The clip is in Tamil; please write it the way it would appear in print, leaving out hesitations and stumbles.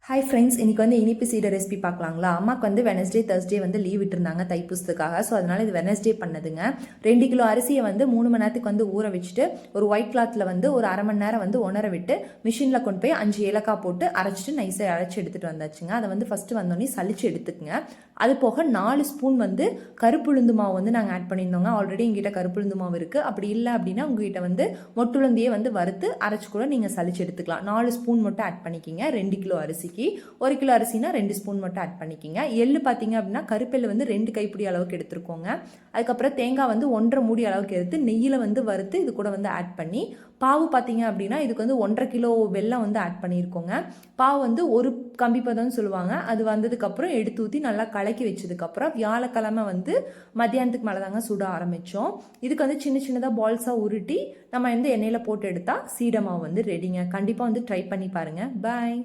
ஹாய் ஃப்ரெண்ட்ஸ், இன்றைக்கி வந்து இனிப்பு சீடை ரெசிபி பார்க்கலாங்களா? அம்மாவுக்கு வந்து வெனஸ்டே தர்ஸ்டே வந்து லீவ் விட்டுருந்தாங்க தைப்பூசத்துக்காக. ஸோ அதனால் இது வெனஸ்டே பண்ணதுங்க. 2 கிலோ அரிசியை வந்து 3 மணி நேரத்துக்கு வந்து ஊற வச்சுட்டு ஒரு ஒயிட் கிளாத்தில் வந்து ஒரு அரை மணி நேரம் வந்து உணர விட்டு மிஷினில் கொண்டு போய் 5 ஏலக்காய் போட்டு அரைச்சிட்டு நைஸாக அரைச்சி எடுத்துகிட்டு வந்தாச்சுங்க. அதை வந்து ஃபஸ்ட்டு வந்தோடனே சளிச்சு எடுத்துக்குங்க. அது போக 4 ஸ்பூன் வந்து கருப்புளுந்து மாவு வந்து நாங்கள் ஆட் பண்ணியிருந்தோங்க. ஆல்ரெடி எங்கிட்ட கருப்புளுந்து மாவு இருக்குது. அப்படி இல்லை அப்படின்னா உங்ககிட்ட வந்து மொட்டுளுந்தியே வந்து வறுத்து அரைச்சி கூட நீங்கள் சளிச்சு எடுத்துக்கலாம். 4 ஸ்பூன் மட்டும் ஆட் பண்ணிக்கிங்க 2 கிலோ அரிசிக்கு. 1 கிலோ அரிசினா 2 ஸ்பூன் மட்டும் ஆட் பண்ணிக்கிங்க. எள்ளு பார்த்தீங்க அப்படின்னா கருப்பெள்ளு வந்து 2 கைப்பிடி அளவுக்கு எடுத்துருக்கோங்க. அதுக்கப்புறம் தேங்காய் வந்து 1.5 மூடி அளவுக்கு எடுத்து நெய்யில் வந்து வறுத்து இது கூட வந்து ஆட் பண்ணி, பாவு பார்த்தீங்க அப்படின்னா இதுக்கு வந்து 1.5 கிலோ வெல்லம் வந்து ஆட் பண்ணியிருக்கோங்க. பாவு வந்து ஒரு கம்பி பதம்னு சொல்லுவாங்க. அது வந்ததுக்கப்புறம் எடுத்து ஊற்றி நல்லா கலக்கி வச்சதுக்கப்புறம் வியாழக்கிழமை வந்து மத்தியானத்துக்கு மேலே தாங்க சுட ஆரம்பித்தோம். இதுக்கு வந்து சின்ன சின்னதாக பால்ஸாக உருட்டி நம்ம வந்து எண்ணெயில் போட்டு எடுத்தால் சீடை மாவு வந்து ரெடிங்க. கண்டிப்பாக வந்து ட்ரை பண்ணி பாருங்கள். பாய்.